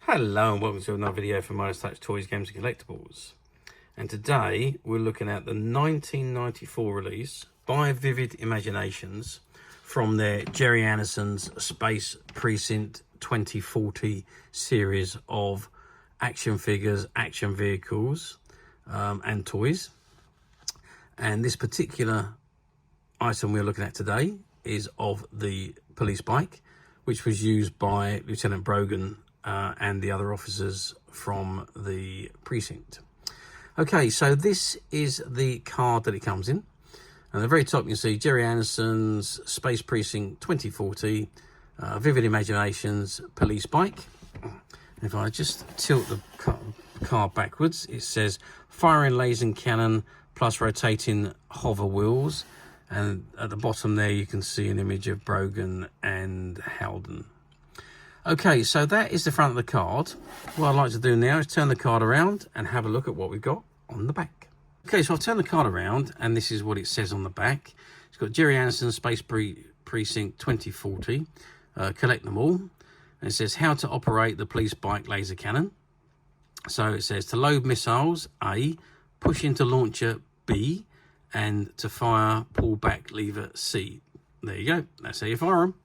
Hello and welcome to another video from Midas Touch Toys, Games and Collectibles. And today we're looking at the 1994 release by Vivid Imaginations from their Gerry Anderson's Space Precinct 2040 series of action figures, action vehicles and toys. And this particular item we're looking at today is of the police bike, which was used by Lieutenant Brogan and the other officers from the precinct. Okay, so this is the card that it comes in. And at the very top you can see Gerry Anderson's Space Precinct 2040 Vivid Imaginations Police Bike. If I just tilt the card backwards, it says firing laser cannon plus rotating hover wheels. And at the bottom there you can see an image of Brogan and Howden. Okay, so that is the front of the card. What I'd like to do now is turn the card around and have a look at what we've got on the back. Okay, so I've turned the card around and this is what it says on the back. It's got Gerry Anderson Space Precinct 2040, collect them all. And it says how to operate the police bike laser cannon. So it says to load missiles, A, push into launcher, B, and to fire, pull back lever, C. There you go, that's how you fire them.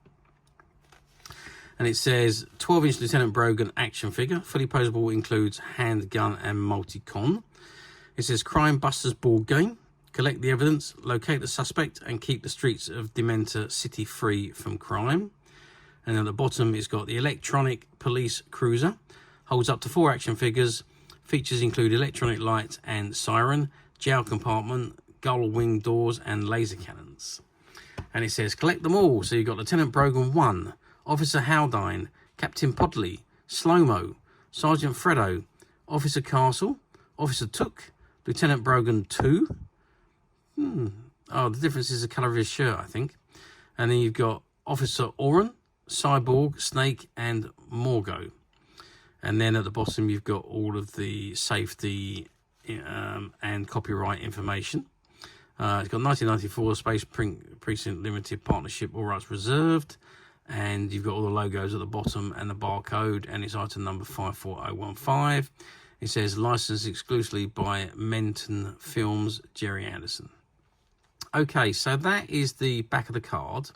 And it says 12-inch Lieutenant Brogan action figure, fully posable, includes handgun and multi-con. It says Crime Busters board game, collect the evidence, locate the suspect and keep the streets of Dementor City free from crime. And at the bottom it's got the electronic police cruiser, holds up to 4 action figures, features include electronic lights and siren, jail compartment, gull wing doors and laser cannons. And it says collect them all, so you've got Lieutenant Brogan 1, Officer Haldine, Captain Podley, Slow-Mo, Sergeant Freddo, Officer Castle, Officer Took, Lieutenant Brogan 2. Oh, the difference is the colour of his shirt, I think. And then you've got Officer Oren, Cyborg, Snake and Morgo. And then at the bottom you've got all of the safety and copyright information. It's got 1994 Space Precinct Limited Partnership, all rights reserved. And you've got all the logos at the bottom and the barcode, and it's item number 54015. It says licensed exclusively by Menton Films, Gerry Anderson. Okay, so that is the back of the card.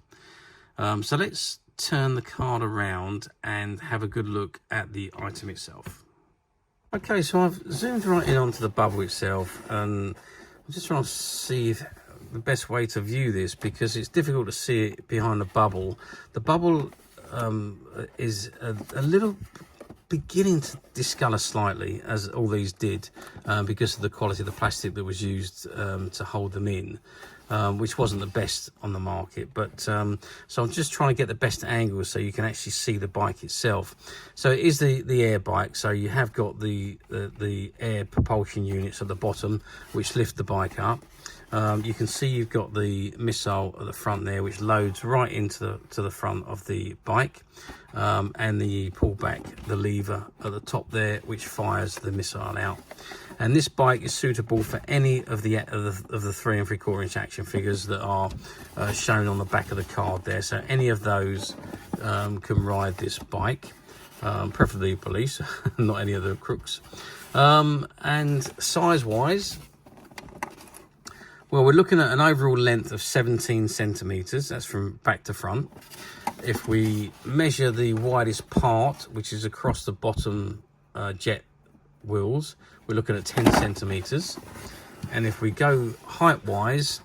So let's turn the card around and have a good look at the item itself. Okay, so I've zoomed right in onto the bubble itself, and I'm just trying to see if the best way to view this, because it's difficult to see it behind the bubble. The bubble is a little beginning to discolour slightly, as all these did, because of the quality of the plastic that was used to hold them in, which wasn't the best on the market. But so I'm just trying to get the best angle so you can actually see the bike itself. So it is the air bike, so you have got the air propulsion units at the bottom which lift the bike up. You can see you've got the missile at the front there, which loads right into the front of the bike, and then you pull back the lever at the top there, which fires the missile out. And this bike is suitable for any of the 3 3/4 inch action figures that are shown on the back of the card there. So any of those can ride this bike, preferably police, not any of the crooks. And size-wise, well, we're looking at an overall length of 17 centimetres. That's from back to front. If we measure the widest part, which is across the bottom jet wheels, we're looking at 10 centimetres. And if we go height-wise,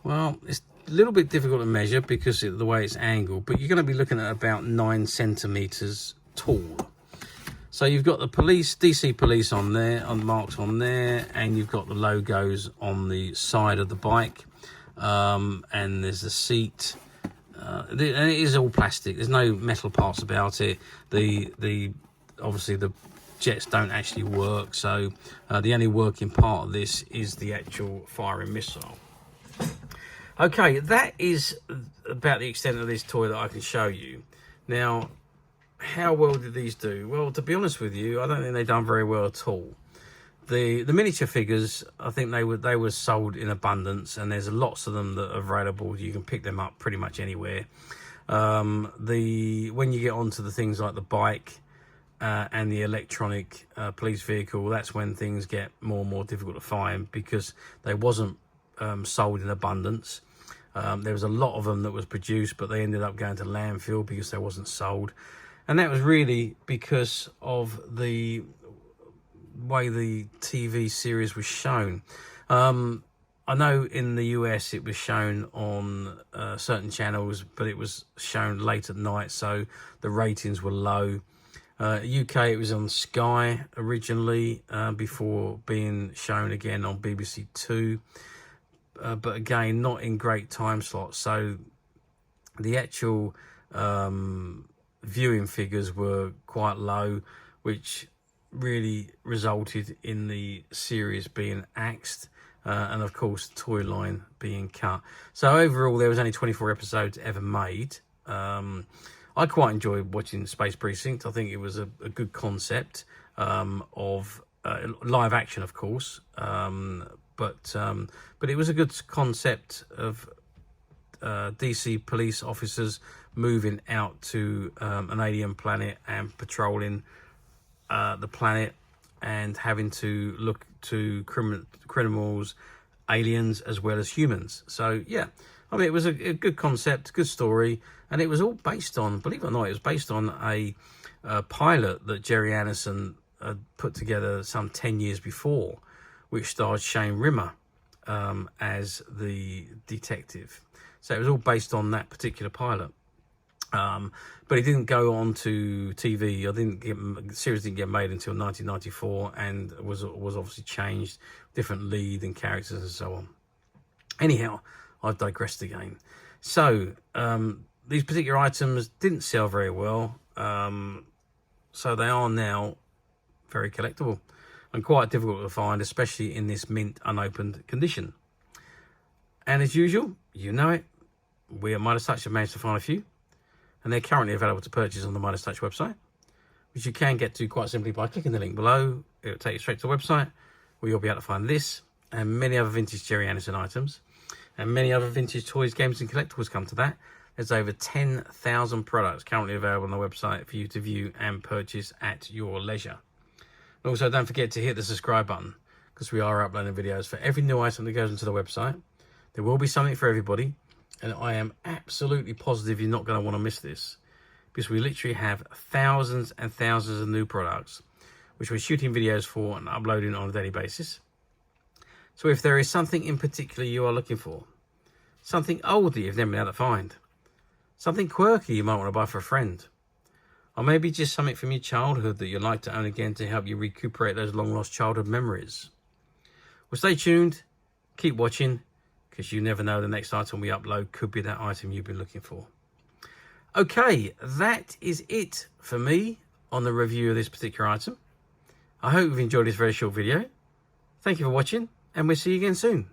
well, it's a little bit difficult to measure because of the way it's angled, but you're going to be looking at about 9 centimetres tall. So you've got the police, DC police on there, marked on there, and you've got the logos on the side of the bike, and there's the seat, and it is all plastic. There's no metal parts about it. Obviously the jets don't actually work, so the only working part of this is the actual firing missile. Okay, that is about the extent of this toy that I can show you. Now, how well did these do? Well, to be honest with you, I don't think they've done very well at all. The miniature figures, I think they were sold in abundance, and there's lots of them that are available. You can pick them up pretty much anywhere. When you get onto the things like the bike, and the electronic police vehicle, that's when things get more and more difficult to find, because they wasn't sold in abundance. There was a lot of them that was produced, but they ended up going to landfill because they wasn't sold. And that was really because of the way the TV series was shown. I know in the US it was shown on certain channels, but it was shown late at night, so the ratings were low. UK, it was on Sky originally, before being shown again on BBC Two. But again, not in great time slots. So the actual viewing figures were quite low, which really resulted in the series being axed, and of course the toy line being cut. So overall, there was only 24 episodes ever made. I quite enjoyed watching Space Precinct. I think it was a good concept of live action, of course, but it was a good concept of DC police officers moving out to an alien planet and patrolling the planet and having to look to criminals, aliens as well as humans. So yeah, I mean, it was a good concept, good story, and it was all based on, believe it or not, it was based on a pilot that Gerry had put together some 10 years before, which starred Shane Rimmer as the detective. So it was all based on that particular pilot. But it didn't go on to TV. The series didn't get made until 1994, and was obviously changed, different lead and characters and so on. Anyhow, I've digressed again. So these particular items didn't sell very well, so they are now very collectible and quite difficult to find, especially in this mint unopened condition. And as usual, you know it, we at Midas Touch have managed to find a few, and they're currently available to purchase on the Midas Touch website, which you can get to quite simply by clicking the link below. It'll take you straight to the website, where you'll be able to find this and many other vintage Gerry items, and many other vintage toys, games and collectibles come to that. There's over 10,000 products currently available on the website for you to view and purchase at your leisure. And also, don't forget to hit the subscribe button, because we are uploading videos for every new item that goes into the website. There will be something for everybody, and I am absolutely positive you're not going to want to miss this, because we literally have thousands and thousands of new products which we're shooting videos for and uploading on a daily basis. So if there is something in particular you are looking for, something old that you've never been able to find, something quirky you might want to buy for a friend, or maybe just something from your childhood that you'd like to own again to help you recuperate those long lost childhood memories, well, stay tuned, keep watching, because you never know, the next item we upload could be that item you've been looking for. Okay, that is it for me on the review of this particular item. I hope you've enjoyed this very short video. Thank you for watching, and we'll see you again soon.